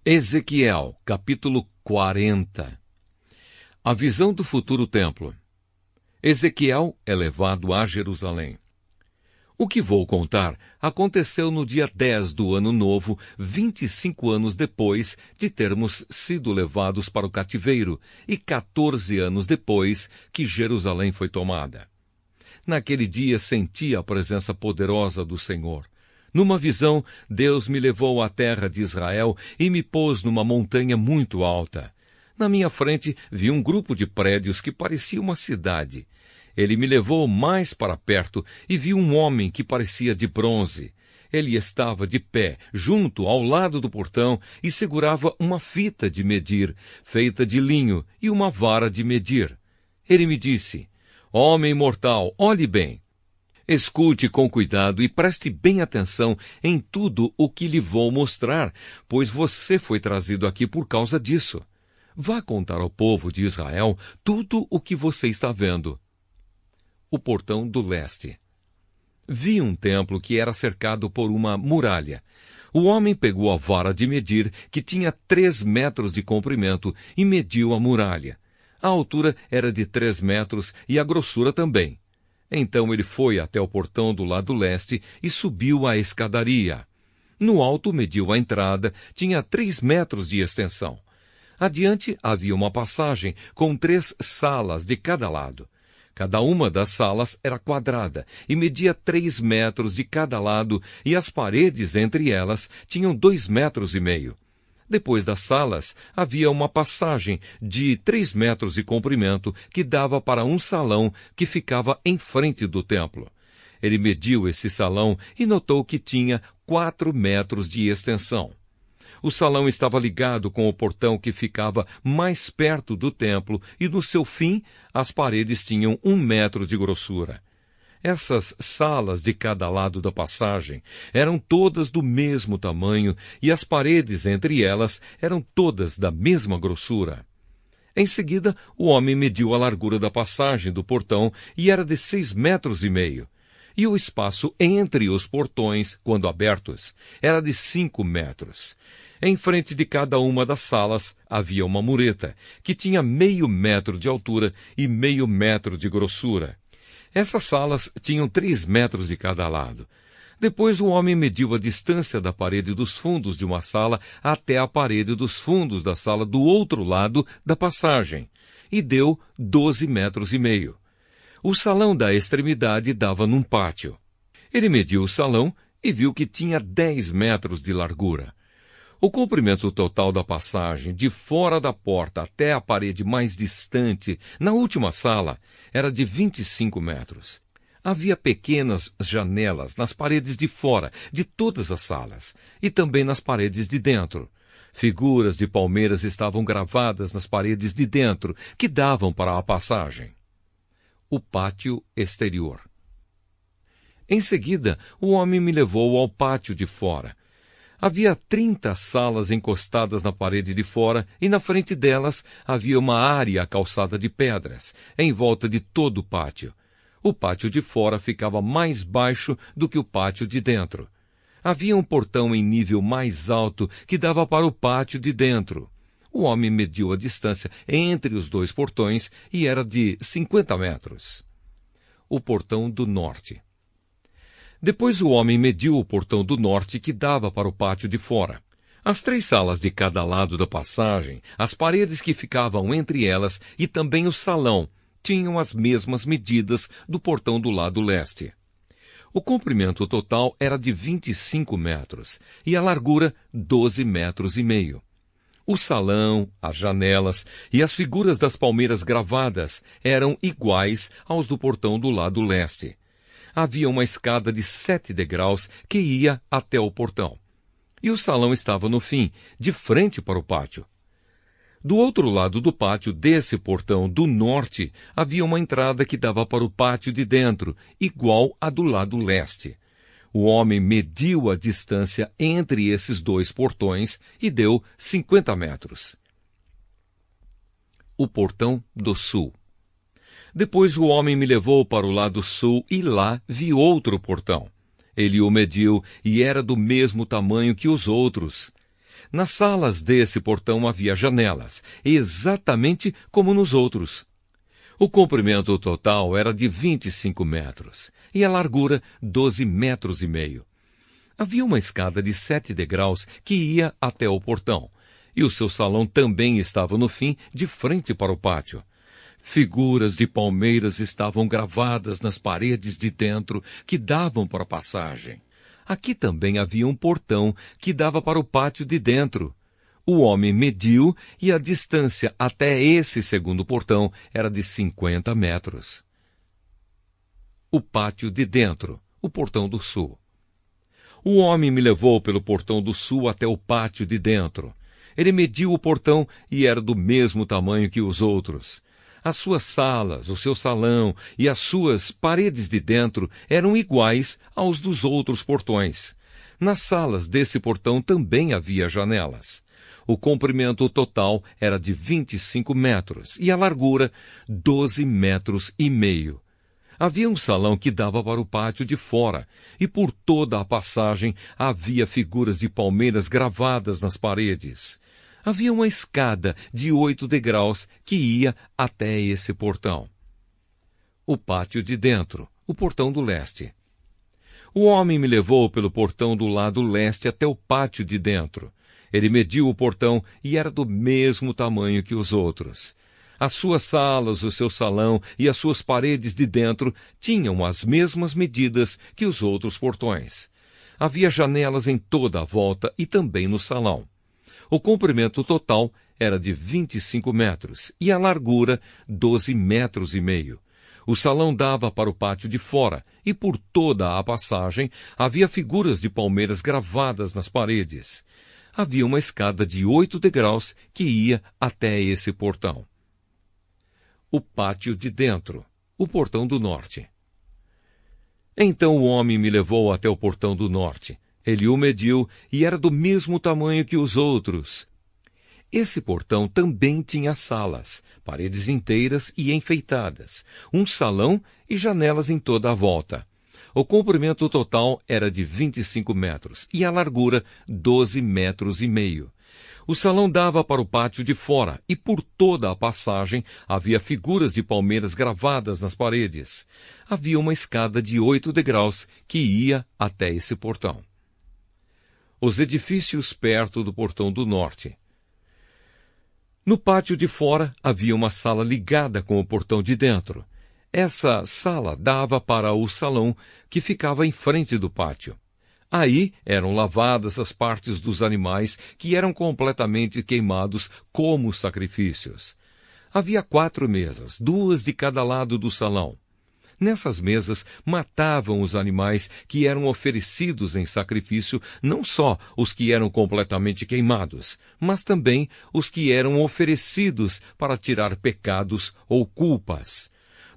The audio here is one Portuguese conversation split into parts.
Ezequiel, capítulo 40. A visão do futuro templo. Ezequiel é levado a Jerusalém. O que vou contar aconteceu no dia 10 do ano novo, 25 anos depois de termos sido levados para o cativeiro e 14 anos depois que Jerusalém foi tomada. Naquele dia senti a presença poderosa do Senhor. Numa visão, Deus me levou à terra de Israel e me pôs numa montanha muito alta. Na minha frente vi um grupo de prédios que parecia uma cidade. Ele me levou mais para perto e vi um homem que parecia de bronze. Ele estava de pé, junto ao lado do portão, e segurava uma fita de medir, feita de linho, e uma vara de medir. Ele me disse: "Homem mortal, olhe bem. Escute com cuidado e preste bem atenção em tudo o que lhe vou mostrar, pois você foi trazido aqui por causa disso. Vá contar ao povo de Israel tudo o que você está vendo." O portão do leste. Vi um templo que era cercado por uma muralha. O homem pegou a vara de medir, que tinha 3 metros de comprimento, e mediu a muralha. A altura era de 3 metros e a grossura também. Então ele foi até o portão do lado leste e subiu a escadaria. No alto mediu a entrada, tinha 3 metros de extensão. Adiante havia uma passagem com 3 salas de cada lado. Cada uma das salas era quadrada e media 3 metros de cada lado, e as paredes entre elas tinham 2,5 metros. Depois das salas, havia uma passagem de 3 metros de comprimento que dava para um salão que ficava em frente do templo. Ele mediu esse salão e notou que tinha 4 metros de extensão. O salão estava ligado com o portão que ficava mais perto do templo e, no seu fim, as paredes tinham 1 metro de grossura. Essas salas de cada lado da passagem eram todas do mesmo tamanho e as paredes entre elas eram todas da mesma grossura. Em seguida, o homem mediu a largura da passagem do portão e era de 6,5 metros. E o espaço entre os portões, quando abertos, era de 5 metros. Em frente de cada uma das salas havia uma mureta, que tinha 0,5 metro de altura e 0,5 metro de grossura. Essas salas tinham 3 metros de cada lado. Depois o homem mediu a distância da parede dos fundos de uma sala até a parede dos fundos da sala do outro lado da passagem, e deu 12,5 metros. O salão da extremidade dava num pátio. Ele mediu o salão e viu que tinha 10 metros de largura. O comprimento total da passagem, de fora da porta até a parede mais distante, na última sala, era de 25 metros. Havia pequenas janelas nas paredes de fora de todas as salas, e também nas paredes de dentro. Figuras de palmeiras estavam gravadas nas paredes de dentro, que davam para a passagem. O pátio exterior. Em seguida, o homem me levou ao pátio de fora. Havia 30 salas encostadas na parede de fora, e na frente delas havia uma área calçada de pedras, em volta de todo o pátio. O pátio de fora ficava mais baixo do que o pátio de dentro. Havia um portão em nível mais alto que dava para o pátio de dentro. O homem mediu a distância entre os 2 portões e era de 50 metros. O portão do norte. Depois o homem mediu o portão do norte que dava para o pátio de fora. As 3 salas de cada lado da passagem, as paredes que ficavam entre elas e também o salão tinham as mesmas medidas do portão do lado leste. O comprimento total era de 25 metros e a largura 12,5 metros. O salão, as janelas e as figuras das palmeiras gravadas eram iguais aos do portão do lado leste. Havia uma escada de 7 degraus que ia até o portão. E o salão estava no fim, de frente para o pátio. Do outro lado do pátio, desse portão do norte, havia uma entrada que dava para o pátio de dentro, igual à do lado leste. O homem mediu a distância entre esses 2 portões e deu 50 metros. O portão do sul. Depois o homem me levou para o lado sul e lá vi outro portão. Ele o mediu e era do mesmo tamanho que os outros. Nas salas desse portão havia janelas, exatamente como nos outros. O comprimento total era de 25 metros e a largura 12 metros e meio. Havia uma escada de 7 degraus que ia até o portão, e o seu salão também estava no fim, de frente para o pátio. Figuras de palmeiras estavam gravadas nas paredes de dentro que davam para a passagem. Aqui também havia um portão que dava para o pátio de dentro. O homem mediu e a distância até esse segundo portão era de 50 metros. O pátio de dentro, o portão do sul. O homem me levou pelo portão do sul até o pátio de dentro. Ele mediu o portão e era do mesmo tamanho que os outros. As suas salas, o seu salão e as suas paredes de dentro eram iguais aos dos outros portões. Nas salas desse portão também havia janelas. O comprimento total era de 25 metros e a largura 12 metros e meio. Havia um salão que dava para o pátio de fora, e por toda a passagem havia figuras de palmeiras gravadas nas paredes. Havia uma escada de 8 degraus que ia até esse portão. O pátio de dentro, o portão do leste. O homem me levou pelo portão do lado leste até o pátio de dentro. Ele mediu o portão e era do mesmo tamanho que os outros. As suas salas, o seu salão e as suas paredes de dentro tinham as mesmas medidas que os outros portões. Havia janelas em toda a volta e também no salão. O comprimento total era de 25 metros e a largura 12 metros e meio. O salão dava para o pátio de fora e por toda a passagem havia figuras de palmeiras gravadas nas paredes. Havia uma escada de 8 degraus que ia até esse portão. O pátio de dentro, o portão do norte. Então o homem me levou até o portão do norte. Ele o mediu e era do mesmo tamanho que os outros. Esse portão também tinha salas, paredes inteiras e enfeitadas, um salão e janelas em toda a volta. O comprimento total era de 25 metros e a largura 12 metros e meio. O salão dava para o pátio de fora e por toda a passagem havia figuras de palmeiras gravadas nas paredes. Havia uma escada de 8 degraus que ia até esse portão. Os edifícios perto do portão do norte. No pátio de fora havia uma sala ligada com o portão de dentro. Essa sala dava para o salão que ficava em frente do pátio. Aí eram lavadas as partes dos animais que eram completamente queimados como sacrifícios. Havia 4 mesas, 2 de cada lado do salão. Nessas mesas matavam os animais que eram oferecidos em sacrifício, não só os que eram completamente queimados, mas também os que eram oferecidos para tirar pecados ou culpas.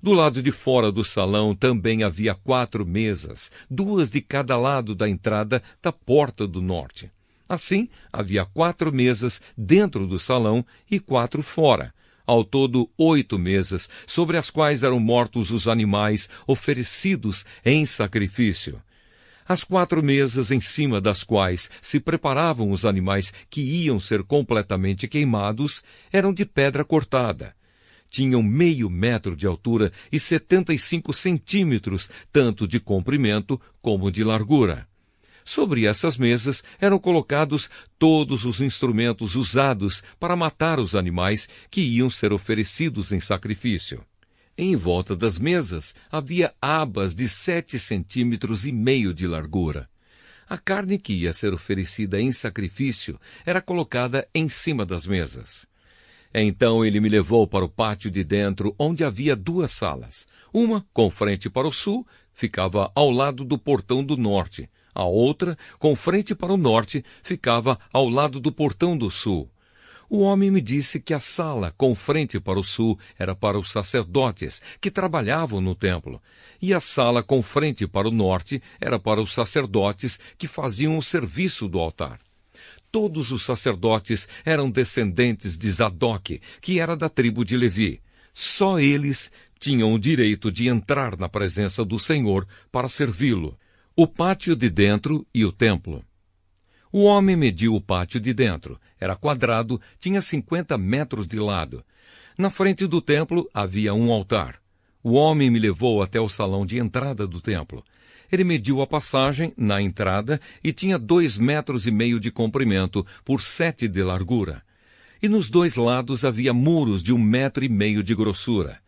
Do lado de fora do salão também havia 4 mesas, 2 de cada lado da entrada da porta do norte. Assim, havia 4 mesas dentro do salão e 4 fora. Ao todo, 8 mesas, sobre as quais eram mortos os animais oferecidos em sacrifício. As 4 mesas em cima das quais se preparavam os animais que iam ser completamente queimados eram de pedra cortada. Tinham meio metro de altura e 75 centímetros, tanto de comprimento como de largura. Sobre essas mesas eram colocados todos os instrumentos usados para matar os animais que iam ser oferecidos em sacrifício. Em volta das mesas havia abas de 7,5 centímetros de largura. A carne que ia ser oferecida em sacrifício era colocada em cima das mesas. Então ele me levou para o pátio de dentro, onde havia 2 salas. Uma, com frente para o sul, ficava ao lado do portão do norte. A outra, com frente para o norte, ficava ao lado do portão do sul. O homem me disse que a sala com frente para o sul era para os sacerdotes que trabalhavam no templo, e a sala com frente para o norte era para os sacerdotes que faziam o serviço do altar. Todos os sacerdotes eram descendentes de Zadok, que era da tribo de Levi. Só eles tinham o direito de entrar na presença do Senhor para servi-lo. O pátio de dentro e o templo. O homem mediu o pátio de dentro. Era quadrado, tinha 50 metros de lado. Na frente do templo havia um altar. O homem me levou até o salão de entrada do templo. Ele mediu a passagem na entrada e tinha 2,5 metros de comprimento por 7 de largura. E nos 2 lados havia muros de 1,5 metro de grossura.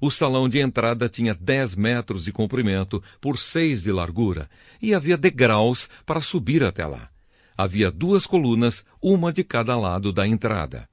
O salão de entrada tinha 10 metros de comprimento por 6 de largura e havia degraus para subir até lá. Havia 2 colunas, uma de cada lado da entrada.